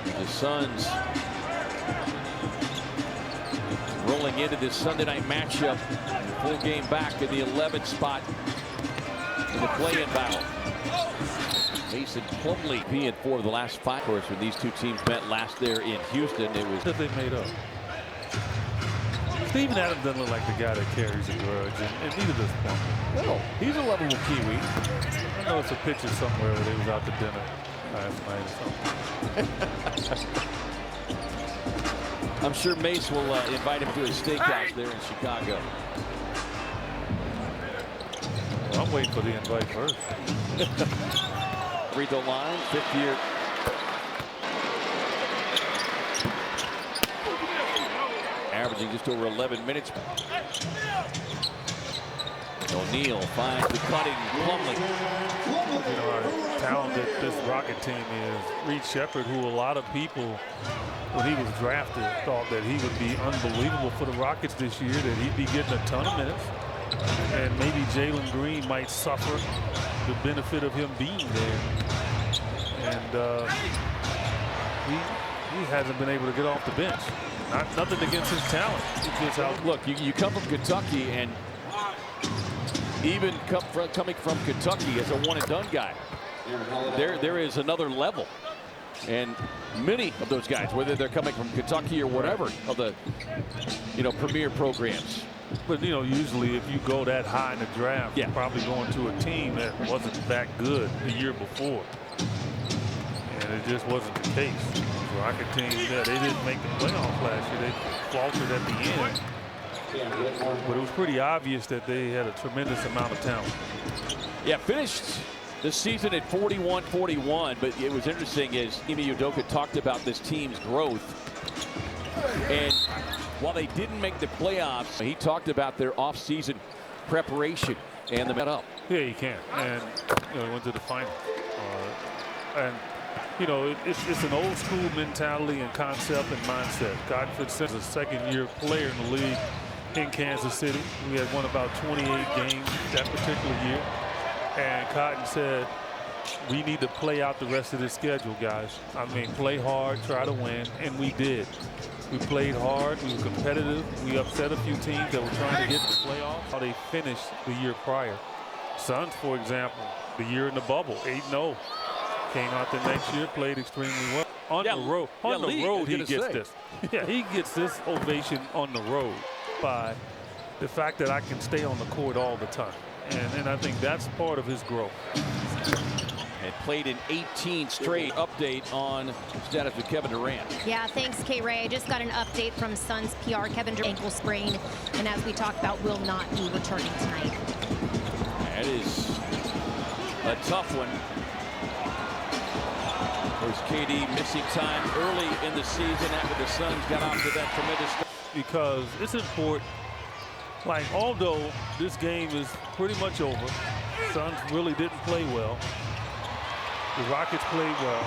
The Suns rolling into this Sunday night matchup. Full game back in the 11th spot in the play-in battle. Mason Plumlee being for the last 5. Of course, when these two teams met last there in Houston, it was that they made up. Steven Adams doesn't look like the guy that carries a grudge, and neither does Plumlee. no, he's a lovable Kiwi. I know it's a picture somewhere where they was out to dinner last night or something. I'm sure Mace will invite him to a steakhouse there in Chicago. Well, I'm waiting for the invite first. Free throw line, 5th year. Averaging just over 11 minutes. O'Neal finds the cutting Plumlee. You know how talented this Rocket team is. Reed Sheppard, who a lot of people, when he was drafted, thought that he would be unbelievable for the Rockets this year, that he'd be getting a ton of minutes. And maybe Jalen Green might suffer the benefit of him being there. And he hasn't been able to get off the bench. Nothing against his talent. It's just how. Look, you come from Kentucky, and even coming from Kentucky as a one-and-done guy, there is another level. And many of those guys, whether they're coming from Kentucky or whatever of the premier programs. But usually if you go that high in the draft, you're probably going to a team that wasn't that good the year before. And it just wasn't the case. The Rocket team, they didn't make the playoffs last year. They faltered at the end. But it was pretty obvious that they had a tremendous amount of talent. Yeah, finished the season at 41-41, but it was interesting as Ime Udoka talked about this team's growth. And while they didn't make the playoffs, he talked about their off-season preparation and the up. Yeah, you can. And went to the final. And it's an old school mentality and concept and mindset. Cotton Fitzsimmons is a second-year player in the league in Kansas City. We had won about 28 games that particular year. And Cotton said, we need to play out the rest of this schedule, guys. I mean, play hard, try to win, and we did. We played hard, we were competitive. We upset a few teams that were trying to get to the playoffs. How they finished the year prior. Suns, for example, the year in the bubble, 8-0. Came out the next year, played extremely well. On the road, he gets this. Yeah, he gets this ovation on the road by the fact that I can stay on the court all the time. And I think that's part of his growth. And played in 18 straight. Update on status with Kevin Durant. Yeah, thanks, K-Ray. I just got an update from Suns PR. Kevin Durant ankle sprain, and as we talked about, will not be returning tonight. That is a tough one. There's KD missing time early in the season after the Suns got off to that tremendous start. Because it's important. Like, although this game is pretty much over, Suns really didn't play well. The Rockets played well.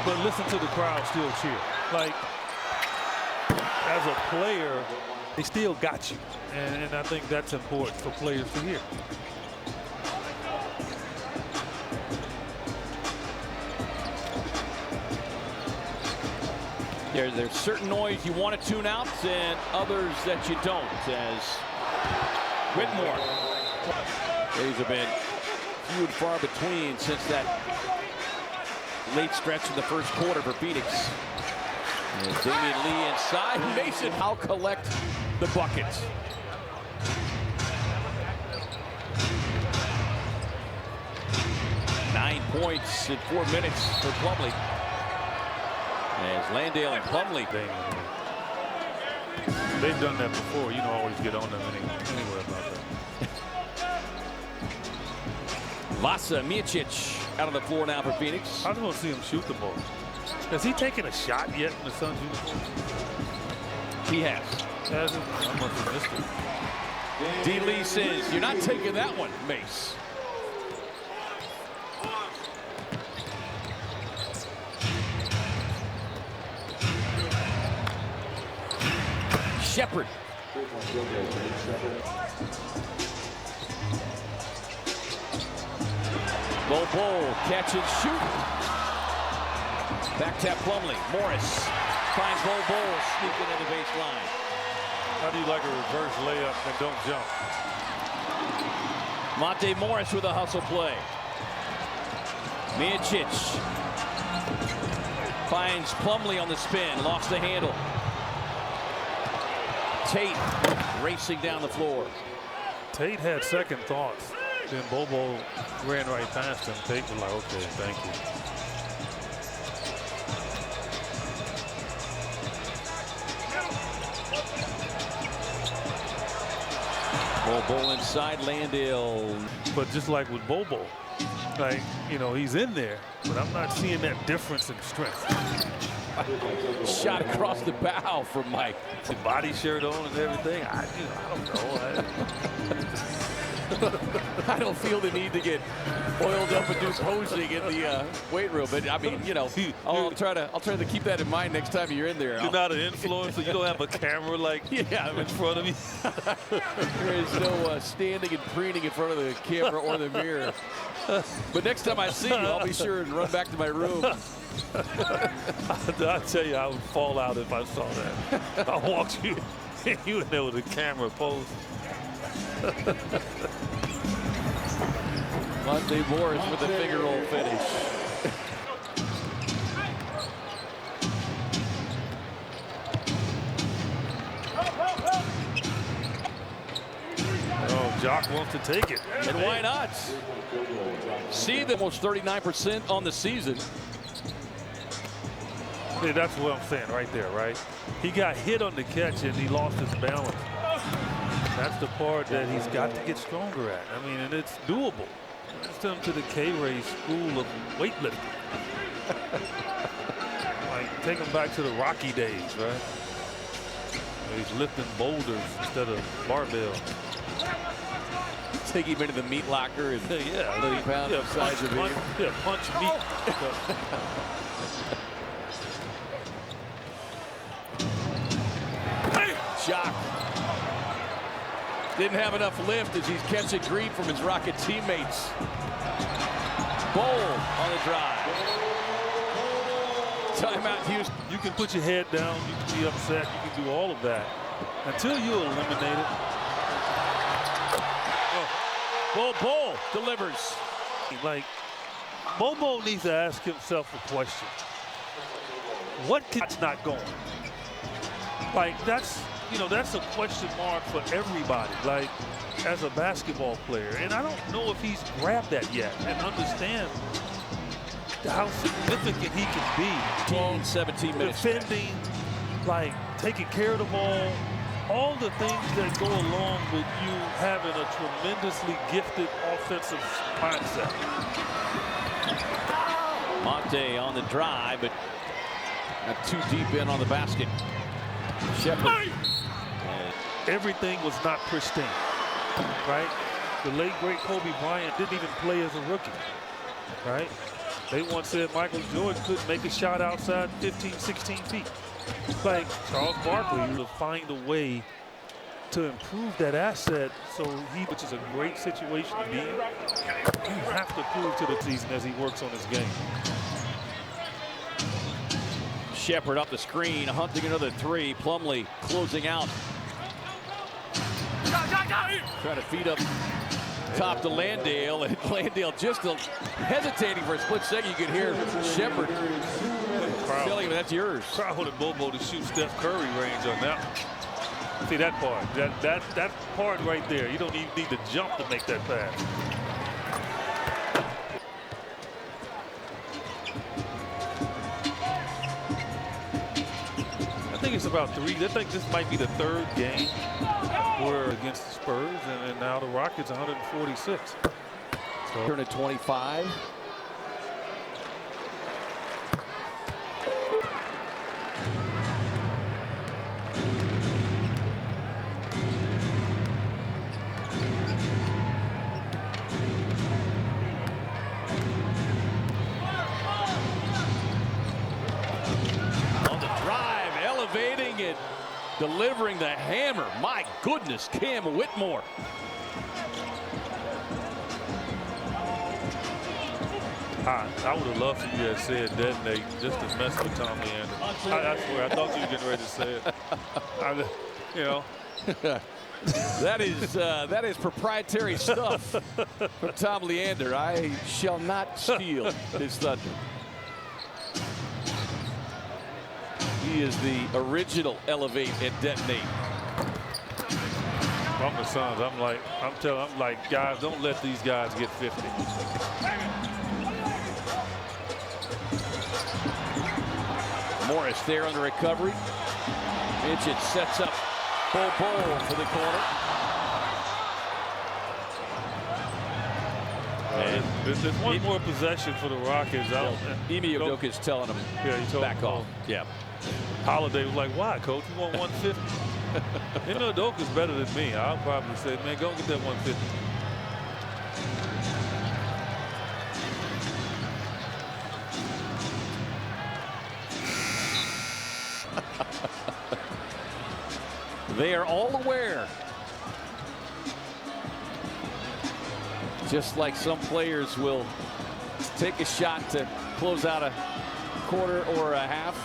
But listen to the crowd still cheer. Like, as a player, they still got you. And I think that's important for players to hear. There's certain noise you want to tune out and others that you don't, as Whitmore. These have been few and far between since that late stretch in the first quarter for Phoenix. And Damian Lee inside. Mason now collect the buckets. Nine points in 4 minutes for Plumlee. As Landale and Plumlee. They've done that before. You don't always get on them anywhere about that. Vasa Micic out on the floor now for Phoenix. I just want to see him shoot the ball. Has he taken a shot yet in the Suns uniform? He has. Hasn't? I must have missed it. D. Lee says, you're not taking that one, Mace. Sheppard. Low ball, catch and shoot. Back tap Plumlee. Morris finds Bol sneaking in the baseline. How do you like a reverse layup and don't jump? Monte Morris with a hustle play. Miocic finds Plumlee on the spin. Lost the handle. Tate racing down the floor. Tate had second thoughts. Then Bobo ran right past him. Tate was like, okay, thank you. Bobo inside Landale. But just like with Bobo, like, you know, he's in there, but I'm not seeing that difference in strength. Shot across the bow from Mike. The body shirt on and everything. I don't know. I don't feel the need to get oiled up and do posing in the weight room, but I mean, you know, I'll try to keep that in mind next time you're in there. You're not an influencer. You don't have a camera like in front of you. There is no standing and preening in front of the camera or the mirror. But next time I see you, I'll be sure and run back to my room. I tell you, I would fall out if I saw that. I walked you in there with a camera pose. Monte Morris with a finger roll finish. Oh, Jock wants to take it. And why not? See the almost 39% on the season. Yeah, that's what I'm saying right there, right? He got hit on the catch and he lost his balance. That's the part that he's got to get stronger at. I mean, and it's doable. Send him to the K-Ray School of Weightlifting. Like, take him back to the Rocky days, right? Where he's lifting boulders instead of barbell. Take him into the meat locker and 30 pounds of size of him. Yeah, punch meat. Jock didn't have enough lift as he's catching grief from his Rocket teammates. Bol on the drive. Timeout, Houston. You can put your head down, you can be upset, you can do all of that until you eliminate it. Bol delivers. Like, Bobo needs to ask himself a question. What kid's not going? Like, that's a question mark for everybody, like, as a basketball player. And I don't know if he's grabbed that yet and understand how significant he can be. 17 minutes. Defending, like, taking care of the ball, all the things that go along with you having a tremendously gifted offensive mindset. Monte on the drive, but not too deep in on the basket. Sheppard. Everything was not pristine, right? The late, great Kobe Bryant didn't even play as a rookie, right? They once said Michael Jordan couldn't make a shot outside 15, 16 feet. Like Charles Barkley will find a way to improve that asset, so which is a great situation to be in. You have to prove to the season as he works on his game. Sheppard up the screen, hunting another three. Plumlee closing out. Trying to feed up top to Landale, and Landale just hesitating for a split second. You could hear Sheppard telling him that's yours. Crowd wanted Bobo to shoot Steph Curry range on that. See that part, that part right there. You don't even need to jump to make that pass. I think it's about 3. I think this might be the 3rd game we're against the Spurs, and now the Rockets 146. So, turn at 25. And delivering the hammer. My goodness, Cam Whitmore. I would have loved for you to have said detonate just to mess with Tom Leander. I swear, I thought you were getting ready to say it. You know. That is proprietary stuff from Tom Leander. I shall not steal his thunder. He is the original elevate and detonate. I'm the Suns. I'm like, guys, don't let these guys get 50. Morris there on the recovery. Mitchell sets up Bol for the corner. And there's one more possession for the Rockets. Ime Udoka is telling him, back off. Yeah. Holiday was like, why, coach? You want 150? You know, Udoka's better than me. I'll probably say, man, go get that 150. They are all aware. Just like some players will take a shot to close out a quarter or a half.